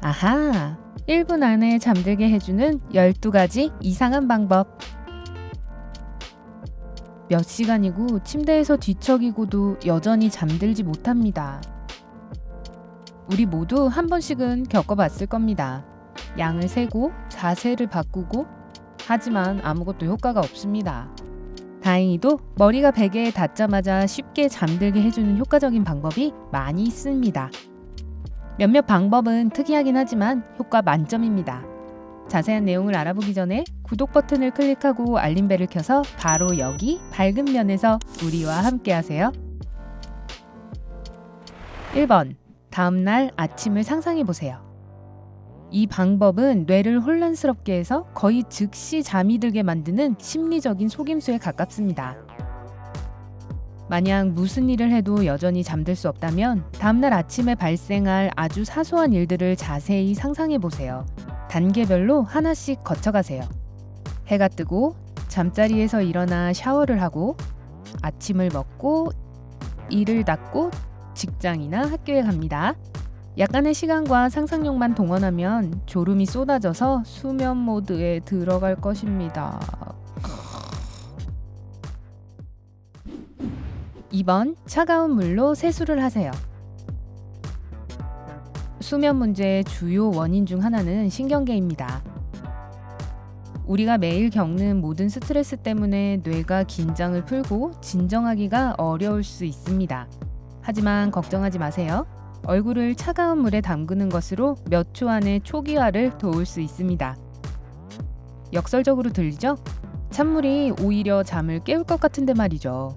아하! 1분 안에 잠들게 해주는 12가지 이상한 방법. 몇 시간이고 침대에서 뒤척이고도 여전히 잠들지 못합니다. 우리 모두 한 번씩은 겪어봤을 겁니다. 양을 세고 자세를 바꾸고 하지만 아무것도 효과가 없습니다. 다행히도 머리가 베개에 닿자마자 쉽게 잠들게 해주는 효과적인 방법이 많이 있습니다. 몇몇 방법은 특이하긴 하지만 효과 만점입니다. 자세한 내용을 알아보기 전에 구독 버튼을 클릭하고 알림벨을 켜서 바로 여기 밝은 면에서 우리와 함께 하세요. 1번. 다음날 아침을 상상해 보세요. 이 방법은 뇌를 혼란스럽게 해서 거의 즉시 잠이 들게 만드는 심리적인 속임수에 가깝습니다. 만약 무슨 일을 해도 여전히 잠들 수 없다면 다음날 아침에 발생할 아주 사소한 일들을 자세히 상상해 보세요. 단계별로 하나씩 거쳐가세요. 해가 뜨고 잠자리에서 일어나 샤워를 하고 아침을 먹고 이를 닦고 직장이나 학교에 갑니다. 약간의 시간과 상상력만 동원하면 졸음이 쏟아져서 수면 모드에 들어갈 것입니다. 2번. 차가운 물로 세수를 하세요. 수면 문제의 주요 원인 중 하나는 신경계입니다. 우리가 매일 겪는 모든 스트레스 때문에 뇌가 긴장을 풀고 진정하기가 어려울 수 있습니다. 하지만 걱정하지 마세요. 얼굴을 차가운 물에 담그는 것으로 몇 초 안에 초기화를 도울 수 있습니다. 역설적으로 들리죠? 찬물이 오히려 잠을 깨울 것 같은데 말이죠.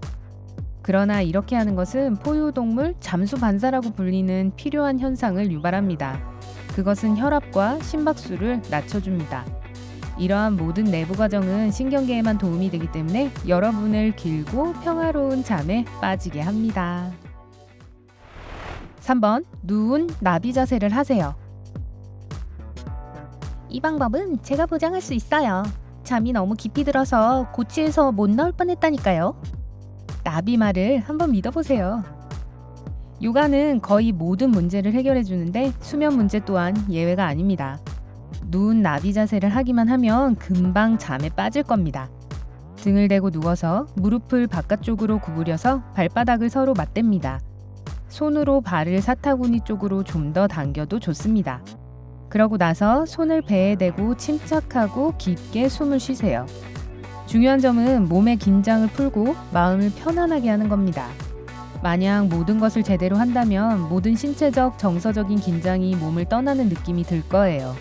그러나 이렇게 하는 것은 포유동물 잠수 반사라고 불리는 필요한 현상을 유발합니다. 그것은 혈압과 심박수를 낮춰줍니다. 이러한 모든 내부 과정은 신경계에만 도움이 되기 때문에 여러분을 길고 평화로운 잠에 빠지게 합니다. 3번. 누운 나비 자세를 하세요. 이 방법은 제가 보장할 수 있어요. 잠이 너무 깊이 들어서 고치에서 못 나올 뻔했다니까요. 나비말을 한번 믿어보세요. 요가는 거의 모든 문제를 해결해 주는데 수면 문제 또한 예외가 아닙니다. 누운 나비 자세를 하기만 하면 금방 잠에 빠질 겁니다. 등을 대고 누워서 무릎을 바깥쪽으로 구부려서 발바닥을 서로 맞댑니다. 손으로 발을 사타구니 쪽으로 좀 더 당겨도 좋습니다. 그러고 나서 손을 배에 대고 침착하고 깊게 숨을 쉬세요. 중요한 점은 몸의 긴장을 풀고 마음을 편안하게 하는 겁니다. 만약 모든 것을 제대로 한다면 모든 신체적, 정서적인 긴장이 몸을 떠나는 느낌이 들 거예요.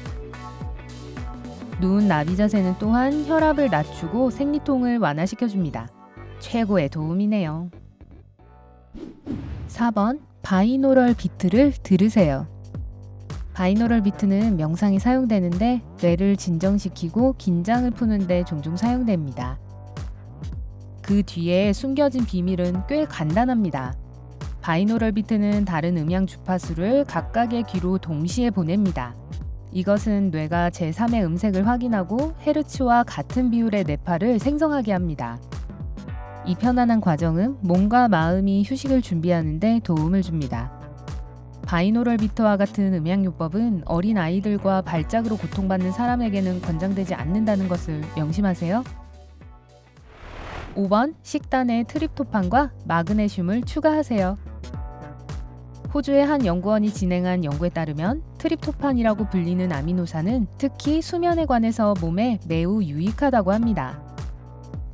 누운 나비 자세는 또한 혈압을 낮추고 생리통을 완화시켜줍니다. 최고의 도움이네요. 4번. 바이노럴 비트를 들으세요. 바이노럴 비트는 명상에 사용되는데 뇌를 진정시키고 긴장을 푸는 데 종종 사용됩니다. 그 뒤에 숨겨진 비밀은 꽤 간단합니다. 바이노럴 비트는 다른 음향 주파수를 각각의 귀로 동시에 보냅니다. 이것은 뇌가 제3의 음색을 확인하고 헤르츠와 같은 비율의 뇌파를 생성하게 합니다. 이 편안한 과정은 몸과 마음이 휴식을 준비하는 데 도움을 줍니다. 바이노럴 비트와 같은 음향요법은 어린 아이들과 발작으로 고통받는 사람에게는 권장되지 않는다는 것을 명심하세요. 5번. 식단에 트립토판과 마그네슘을 추가하세요. 호주의 한 연구원이 진행한 연구에 따르면 트립토판이라고 불리는 아미노산은 특히 수면에 관해서 몸에 매우 유익하다고 합니다.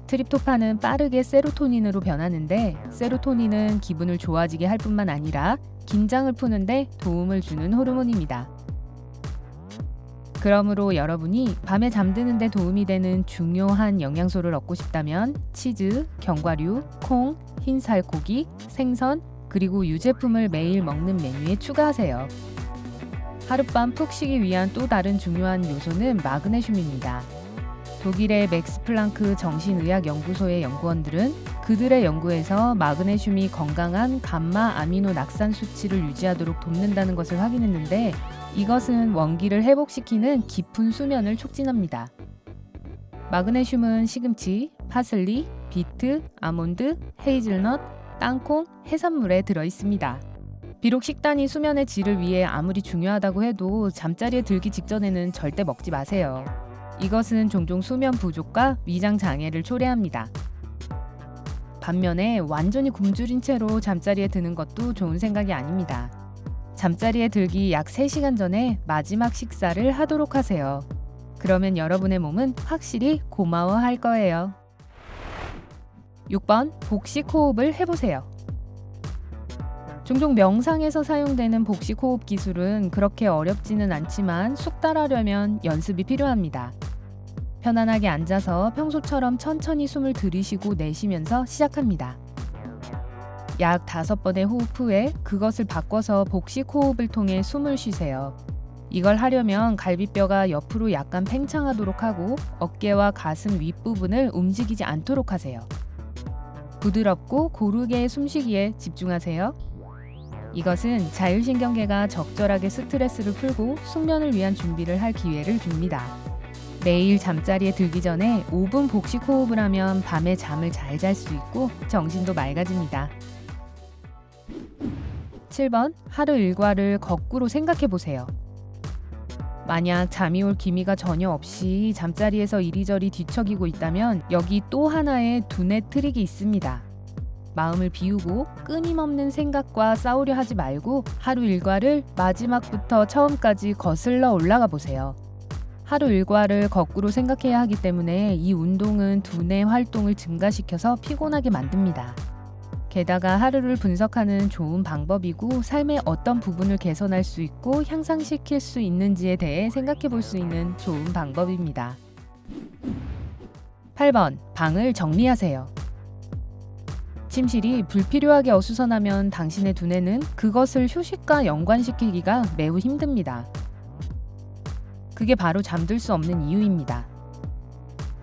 트립토판은 빠르게 세로토닌으로 변하는데 세로토닌은 기분을 좋아지게 할 뿐만 아니라 긴장을 푸는데 도움을 주는 호르몬입니다. 그러므로 여러분이 밤에 잠드는 데 도움이 되는 중요한 영양소를 얻고 싶다면 치즈, 견과류, 콩, 흰 살코기, 생선, 그리고 유제품을 매일 먹는 메뉴에 추가하세요. 하룻밤 푹 쉬기 위한 또 다른 중요한 요소는 마그네슘입니다. 독일의 맥스 플랑크 정신의학연구소의 연구원들은 그들의 연구에서 마그네슘이 건강한 감마 아미노 낙산 수치를 유지하도록 돕는다는 것을 확인했는데 이것은 원기를 회복시키는 깊은 수면을 촉진합니다. 마그네슘은 시금치, 파슬리, 비트, 아몬드, 헤이즐넛, 땅콩, 해산물에 들어있습니다. 비록 식단이 수면의 질을 위해 아무리 중요하다고 해도 잠자리에 들기 직전에는 절대 먹지 마세요. 이것은 종종 수면 부족과 위장 장애를 초래합니다. 반면에 완전히 굶주린 채로 잠자리에 드는 것도 좋은 생각이 아닙니다. 잠자리에 들기 약 3시간 전에 마지막 식사를 하도록 하세요. 그러면 여러분의 몸은 확실히 고마워할 거예요. 6번, 복식 호흡을 해보세요. 종종 명상에서 사용되는 복식 호흡 기술은 그렇게 어렵지는 않지만 숙달하려면 연습이 필요합니다. 편안하게 앉아서 평소처럼 천천히 숨을 들이쉬고 내쉬면서 시작합니다. 약 5번의 호흡 후에 그것을 바꿔서 복식 호흡을 통해 숨을 쉬세요. 이걸 하려면 갈비뼈가 옆으로 약간 팽창하도록 하고 어깨와 가슴 윗부분을 움직이지 않도록 하세요. 부드럽고 고르게 숨쉬기에 집중하세요. 이것은 자율신경계가 적절하게 스트레스를 풀고 숙면을 위한 준비를 할 기회를 줍니다. 매일 잠자리에 들기 전에 5분 복식 호흡을 하면 밤에 잠을 잘 잘 수 있고 정신도 맑아집니다. 7번, 하루 일과를 거꾸로 생각해 보세요. 만약 잠이 올 기미가 전혀 없이 잠자리에서 이리저리 뒤척이고 있다면 여기 또 하나의 두뇌 트릭이 있습니다. 마음을 비우고 끊임없는 생각과 싸우려 하지 말고 하루 일과를 마지막부터 처음까지 거슬러 올라가 보세요. 하루 일과를 거꾸로 생각해야 하기 때문에 이 운동은 두뇌 활동을 증가시켜서 피곤하게 만듭니다. 게다가 하루를 분석하는 좋은 방법이고 삶의 어떤 부분을 개선할 수 있고 향상시킬 수 있는지에 대해 생각해 볼 수 있는 좋은 방법입니다. 8번, 방을 정리하세요. 침실이 불필요하게 어수선하면 당신의 두뇌는 그것을 휴식과 연관시키기가 매우 힘듭니다. 그게 바로 잠들 수 없는 이유입니다.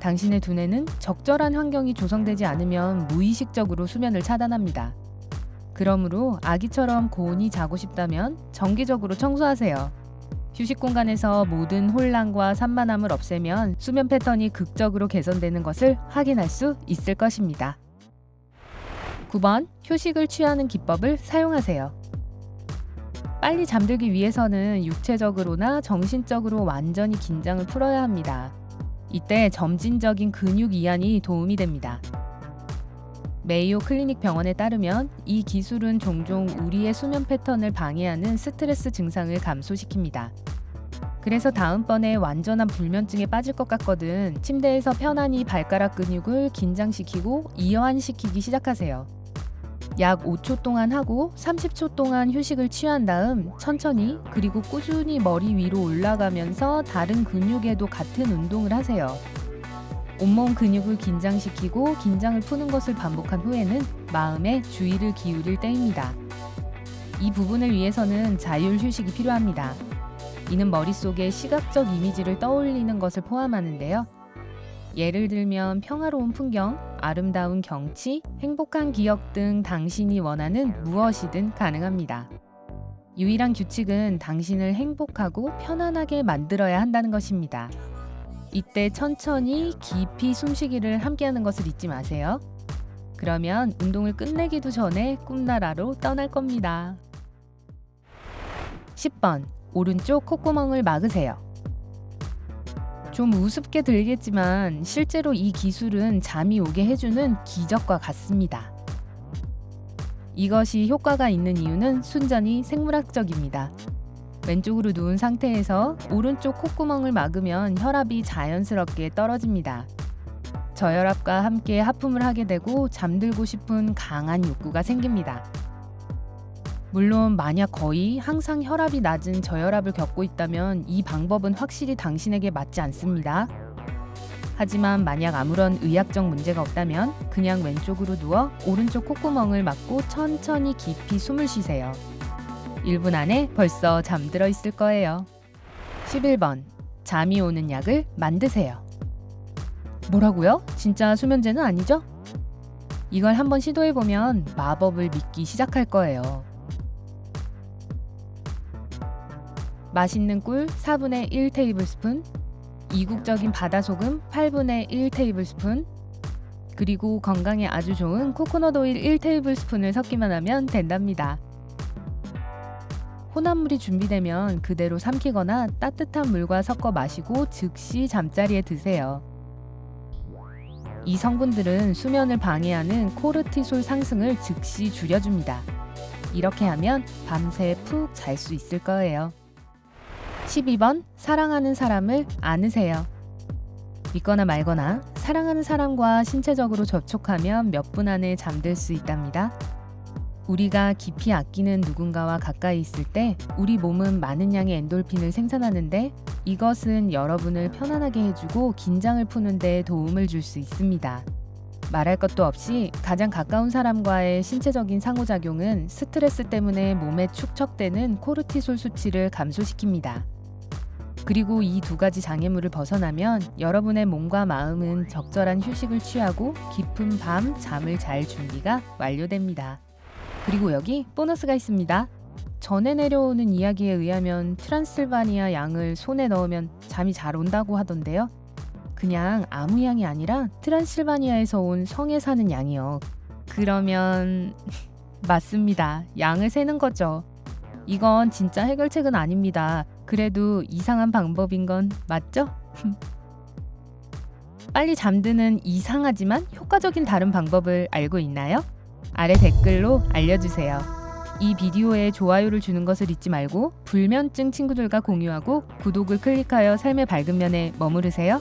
당신의 두뇌는 적절한 환경이 조성되지 않으면 무의식적으로 수면을 차단합니다. 그러므로 아기처럼 고온히 자고 싶다면 정기적으로 청소하세요. 휴식 공간에서 모든 혼란과 산만함을 없애면 수면 패턴이 극적으로 개선되는 것을 확인할 수 있을 것입니다. 9번, 휴식을 취하는 기법을 사용하세요. 빨리 잠들기 위해서는 육체적으로나 정신적으로 완전히 긴장을 풀어야 합니다. 이때 점진적인 근육 이완이 도움이 됩니다. 메이오 클리닉 병원에 따르면 이 기술은 종종 우리의 수면 패턴을 방해하는 스트레스 증상을 감소시킵니다. 그래서 다음번에 완전한 불면증에 빠질 것 같거든 침대에서 편안히 발가락 근육을 긴장시키고 이완시키기 시작하세요. 약 5초 동안 하고 30초 동안 휴식을 취한 다음 천천히 그리고 꾸준히 머리 위로 올라가면서 다른 근육에도 같은 운동을 하세요. 온몸 근육을 긴장시키고 긴장을 푸는 것을 반복한 후에는 마음에 주의를 기울일 때입니다. 이 부분을 위해서는 자율 휴식이 필요합니다. 이는 머릿속에 시각적 이미지를 떠올리는 것을 포함하는데요. 예를 들면 평화로운 풍경, 아름다운 경치, 행복한 기억 등 당신이 원하는 무엇이든 가능합니다. 유일한 규칙은 당신을 행복하고 편안하게 만들어야 한다는 것입니다. 이때 천천히 깊이 숨쉬기를 함께하는 것을 잊지 마세요. 그러면 운동을 끝내기도 전에 꿈나라로 떠날 겁니다. 10번, 오른쪽 콧구멍을 막으세요. 좀 우습게 들리겠지만 실제로 이 기술은 잠이 오게 해주는 기적과 같습니다. 이것이 효과가 있는 이유는 순전히 생물학적입니다. 왼쪽으로 누운 상태에서 오른쪽 콧구멍을 막으면 혈압이 자연스럽게 떨어집니다. 저혈압과 함께 하품을 하게 되고 잠들고 싶은 강한 욕구가 생깁니다. 물론 만약 거의 항상 혈압이 낮은 저혈압을 겪고 있다면 이 방법은 확실히 당신에게 맞지 않습니다. 하지만 만약 아무런 의학적 문제가 없다면 그냥 왼쪽으로 누워 오른쪽 콧구멍을 막고 천천히 깊이 숨을 쉬세요. 1분 안에 벌써 잠들어 있을 거예요. 11번, 잠이 오는 약을 만드세요. 뭐라고요? 진짜 수면제는 아니죠? 이걸 한번 시도해보면 마법을 믿기 시작할 거예요. 맛있는 꿀 4분의 1 테이블스푼, 이국적인 바다소금 8분의 1 테이블스푼, 그리고 건강에 아주 좋은 코코넛 오일 1 테이블스푼을 섞기만 하면 된답니다. 혼합물이 준비되면 그대로 삼키거나 따뜻한 물과 섞어 마시고 즉시 잠자리에 드세요. 이 성분들은 수면을 방해하는 코르티솔 상승을 즉시 줄여줍니다. 이렇게 하면 밤새 푹 잘 수 있을 거예요. 12번, 사랑하는 사람을 안으세요. 믿거나 말거나 사랑하는 사람과 신체적으로 접촉하면 몇 분 안에 잠들 수 있답니다. 우리가 깊이 아끼는 누군가와 가까이 있을 때 우리 몸은 많은 양의 엔돌핀을 생산하는데 이것은 여러분을 편안하게 해주고 긴장을 푸는 데 도움을 줄 수 있습니다. 말할 것도 없이 가장 가까운 사람과의 신체적인 상호작용은 스트레스 때문에 몸에 축적되는 코르티솔 수치를 감소시킵니다. 그리고 이 두 가지 장애물을 벗어나면 여러분의 몸과 마음은 적절한 휴식을 취하고 깊은 밤 잠을 잘 준비가 완료됩니다. 그리고 여기 보너스가 있습니다. 전에 내려오는 이야기에 의하면 트란실바니아 양을 손에 넣으면 잠이 잘 온다고 하던데요. 그냥 아무 양이 아니라 트란실바니아에서 온 성에 사는 양이요. 그러면 맞습니다. 양을 세는 거죠. 이건 진짜 해결책은 아닙니다. 그래도 이상한 방법인 건 맞죠? 빨리 잠드는 이상하지만 효과적인 다른 방법을 알고 있나요? 아래 댓글로 알려주세요. 이 비디오에 좋아요를 주는 것을 잊지 말고 불면증 친구들과 공유하고 구독을 클릭하여 삶의 밝은 면에 머무르세요.